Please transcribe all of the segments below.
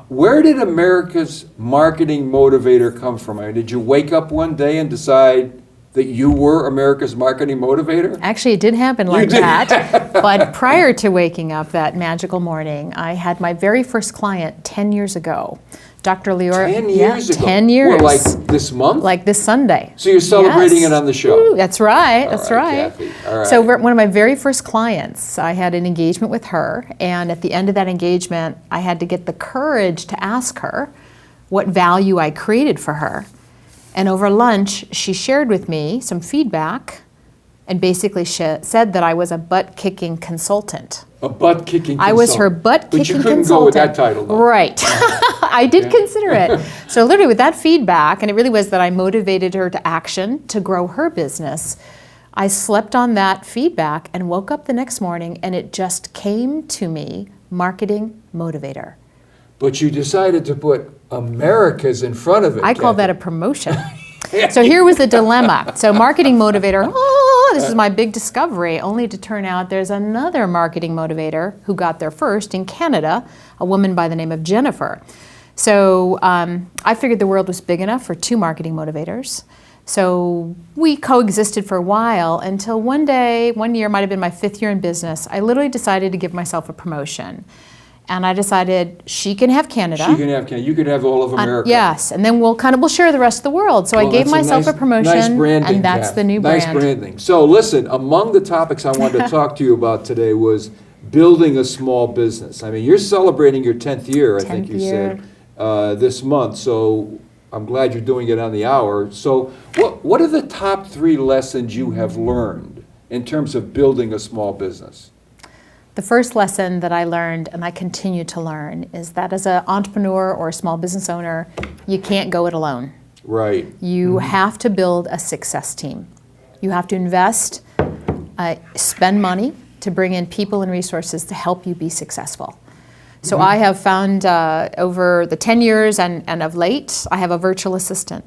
Where did America's marketing motivator come from? I mean, did you wake up one day and decide that you were America's marketing motivator? Actually, it did happen like that. But prior to waking up that magical morning, I had my very first client 10 years ago. Dr. Leora. 10 years ago? 10 years. Well, like this month? Like this Sunday. So you're celebrating Yes. it on the show? Ooh, that's right, All that's right, right. Kathy. All right. So one of my very first clients, I had an engagement with her, and at the end of that engagement, I had to get the courage to ask her what value I created for her. And over lunch, she shared with me some feedback and basically said that I was a butt-kicking consultant. A butt-kicking consultant. I was her butt-kicking But you couldn't consultant. go with that title, though. Right. I did consider it. So literally with that feedback, and it really was that I motivated her to action to grow her business, I slept on that feedback and woke up the next morning and it just came to me, marketing motivator. But you decided to put America's in front of it. I call Kathy. that a promotion. So here was the dilemma. So marketing motivator, this is my big discovery, only to turn out there's another marketing motivator who got there first in Canada, a woman by the name of Jennifer. So I figured the world was big enough for two marketing motivators. So we coexisted for a while until one year, might have been my 5th year in business, I literally decided to give myself a promotion. And I decided she can have Canada. She can have Canada. You can have all of America. Yes, and then we'll share the rest of the world. So I gave myself a promotion, nice branding, and that's Kath. the new brand. Nice branding. So listen, among the topics I wanted to talk to you about today was building a small business. I mean, you're celebrating your 10th year, I think you said, this month. So I'm glad you're doing it on the hour. So what are the top 3 lessons you have learned in terms of building a small business? The first lesson that I learned, and I continue to learn, is that as an entrepreneur or a small business owner, you can't go it alone. Right. You have to build a success team. You have to invest, spend money to bring in people and resources to help you be successful. So I have found over the 10 years and of late, I have a virtual assistant.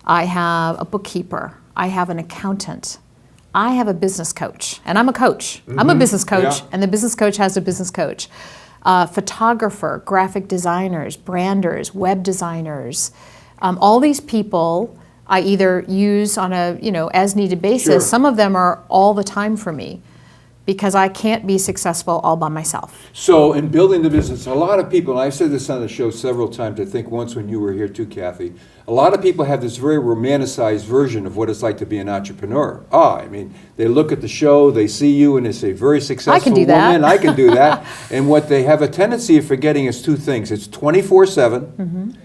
I have a bookkeeper. I have an accountant. I have a business coach, and I'm a coach. I'm a business coach, and the business coach has a business coach. Photographer, graphic designers, branders, web designers, all these people I either use on a as needed basis. Sure. Some of them are all the time for me because I can't be successful all by myself. So in building the business, a lot of people, and I've said this on the show several times, I think once when you were here too, Kathy, a lot of people have this very romanticized version of what it's like to be an entrepreneur. I mean, they look at the show, they see you, and they say, very successful I can do that. woman, I can do that. And what they have a tendency of forgetting is 2 things. It's 24/7,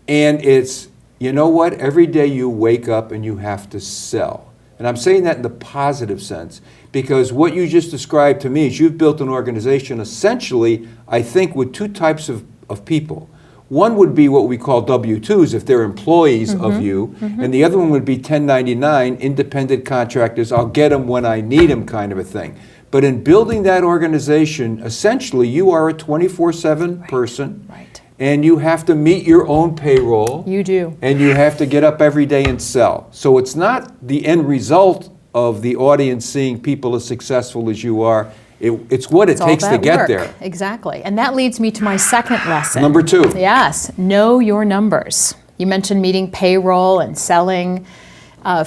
and it's, you know what, every day you wake up and you have to sell. And I'm saying that in the positive sense, because what you just described to me is you've built an organization essentially, I think, with 2 types of people. One would be what we call W-2s if they're employees of you, and the other one would be 1099, independent contractors, I'll get them when I need them kind of a thing. But in building that organization, essentially you are a 24/7 person. Right. And you have to meet your own payroll. You do. And you have to get up every day and sell. So it's not the end result of the audience seeing people as successful as you are. It's what it takes to get there. Exactly. And that leads me to my second lesson. Number 2. Yes, know your numbers. You mentioned meeting payroll and selling.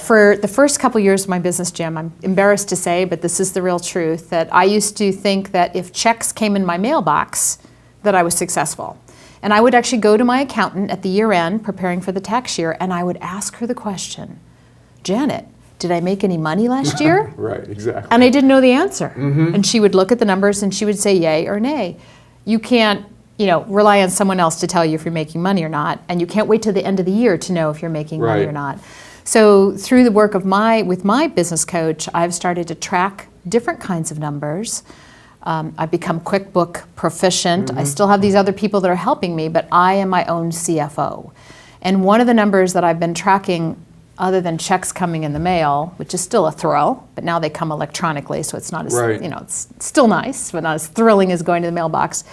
For the first couple years of my business, Jim, I'm embarrassed to say, but this is the real truth, that I used to think that if checks came in my mailbox, that I was successful. And I would actually go to my accountant at the year end, preparing for the tax year, and I would ask her the question, Janet, did I make any money last year? Right, exactly. And I didn't know the answer. And she would look at the numbers and she would say yay or nay. You can't, rely on someone else to tell you if you're making money or not, and you can't wait till the end of the year to know if you're making money or not. So through the work with my business coach, I've started to track different kinds of numbers. I've become QuickBook proficient. I still have these other people that are helping me, but I am my own CFO. And one of the numbers that I've been tracking, other than checks coming in the mail, which is still a thrill, but now they come electronically, so it's not as, it's still nice, but not as thrilling as going to the mailbox,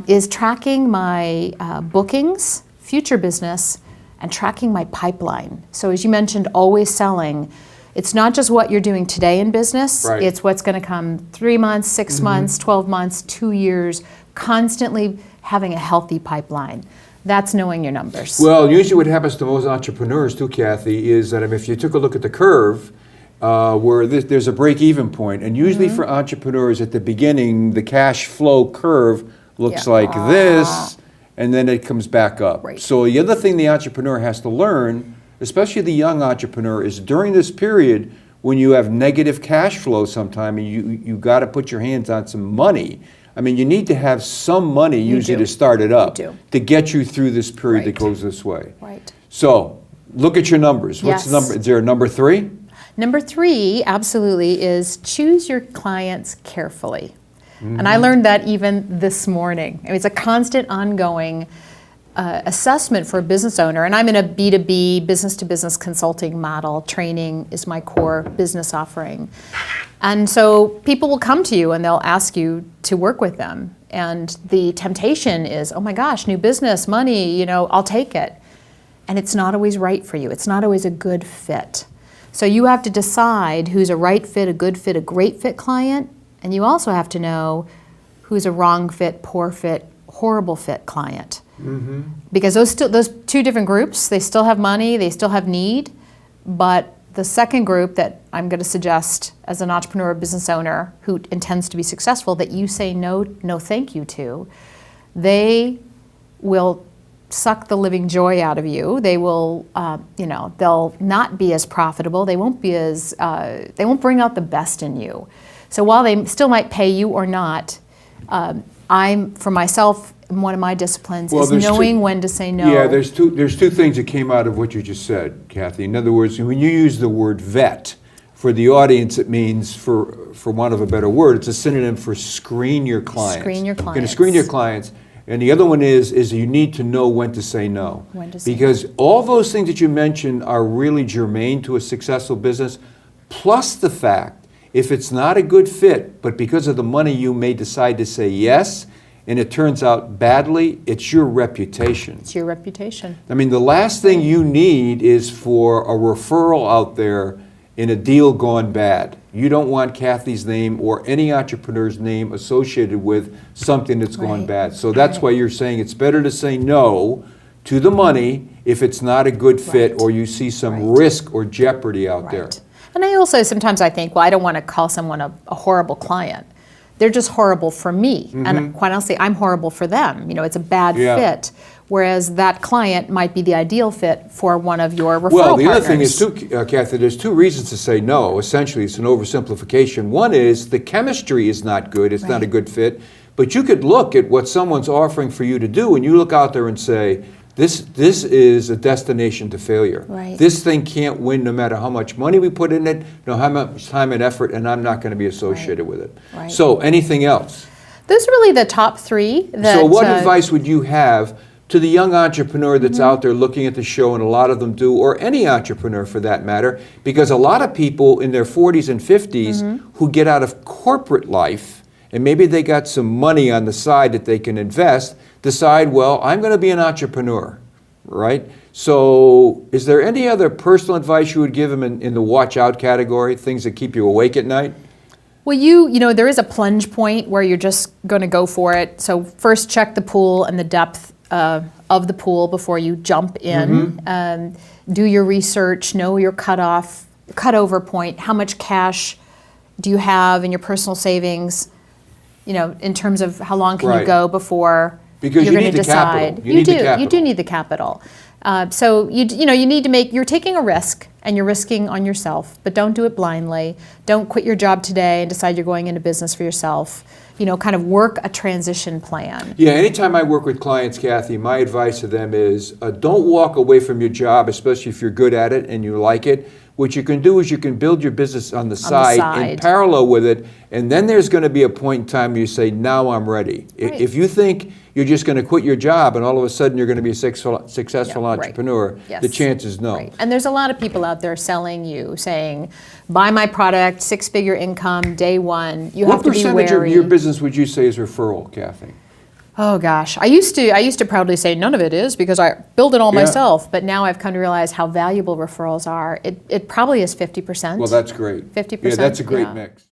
is tracking my bookings, future business, and tracking my pipeline. So as you mentioned, always selling. It's not just what you're doing today in business, Right. it's what's going to come 3 months, 6 months, 12 months, 2 years, constantly having a healthy pipeline. That's knowing your numbers. Well, usually what happens to most entrepreneurs too, Kathy, is that if you took a look at the curve, where there's a break-even point, and usually for entrepreneurs at the beginning, the cash flow curve looks Yeah. like this, and then it comes back up. Right. So the other thing the entrepreneur has to learn, especially the young entrepreneur, is during this period when you have negative cash flow sometime, and you got to put your hands on some money. I mean, you need to have some money usually do. to start it up, You do. to get you through this period that Right. goes this way. Right. So, look at your numbers. What's the Yes. number? Is there a number 3? Number 3, absolutely, is choose your clients carefully. And I learned that even this morning. I mean, it's a constant, ongoing assessment for a business owner. And I'm in a B2B, business-to-business consulting model. Training is my core business offering. And so people will come to you and they'll ask you to work with them. And the temptation is, oh my gosh, new business, money, I'll take it. And it's not always right for you. It's not always a good fit. So you have to decide who's a right fit, a good fit, a great fit client, and you also have to know who's a wrong fit, poor fit, horrible fit client. Mm-hmm. Because those 2 different groups, they still have money, they still have need, but the second group that I'm going to suggest as an entrepreneur or business owner who intends to be successful that you say no thank you to, they will suck the living joy out of you. They will, they'll not be as profitable. They won't bring out the best in you. So while they still might pay you or not, for myself, one of my disciplines is knowing when to say no. Yeah, there's two things that came out of what you just said, Kathy. In other words, when you use the word vet, for the audience it means, for want of a better word, it's a synonym for screen your clients. Screen your You're going clients. to screen your clients. And the other one is you need to know when to say no. When to say because all those things that you mentioned are really germane to a successful business, plus the fact, if it's not a good fit, but because of the money you may decide to say yes, and it turns out badly, it's your reputation. It's your reputation. I mean, the last thing you need is for a referral out there in a deal gone bad. You don't want Kathy's name or any entrepreneur's name associated with something that's gone Right. bad. So that's why you're saying it's better to say no to the money if it's not a good fit Right. or you see some Right. risk or jeopardy out there. Right. And I also sometimes I think, well, I don't want to call someone a horrible client. They're just horrible for me. And quite honestly, I'm horrible for them. It's a bad Yeah. fit. Whereas that client might be the ideal fit for one of your referral Well, the partners. other thing is too, Kathy, there's 2 reasons to say no. Essentially, it's an oversimplification. One is the chemistry is not good. It's not a Right. good fit. But you could look at what someone's offering for you to do, and you look out there and say, this is a destination to failure. Right. This thing can't win no matter how much money we put in it, no how much time and effort, and I'm not going to be associated with it. Right. So anything else? Those are really the top 3. So what advice would you have to the young entrepreneur that's out there looking at the show, and a lot of them do, or any entrepreneur for that matter, because a lot of people in their 40s and 50s who get out of corporate life, and maybe they got some money on the side that they can invest, decide, well, I'm going to be an entrepreneur, right? So is there any other personal advice you would give them in the watch out category, things that keep you awake at night? Well, there is a plunge point where you're just going to go for it. So first check the pool and the depth of the pool before you jump in. Do your research, know your cutover point. How much cash do you have in your personal savings? In terms of how long can you Right. go before Because you're you going to need the capital. decide. You need the You capital. do need the capital. So you need to you're taking a risk and you're risking on yourself, but don't do it blindly. Don't quit your job today and decide you're going into business for yourself. Kind of work a transition plan. Yeah, anytime I work with clients, Kathy, my advice to them is don't walk away from your job, especially if you're good at it and you like it. What you can do is you can build your business on the side in side. parallel with it, and then there's going to be a point in time where you say, now I'm ready. Right. If you think you're just going to quit your job and all of a sudden you're going to be a successful Yeah, right. entrepreneur, Yes. the chance is no. Right. And there's a lot of people out there selling you, saying, buy my product, 6-figure income, day one. You What have to be percentage wary. of your business would you say is referral, Kathy? Oh gosh, I used to proudly say none of it is because I build it all Yeah. myself. But now I've come to realize how valuable referrals are. It probably is 50%. Well, that's great. 50%. Yeah, that's a great yeah. mix.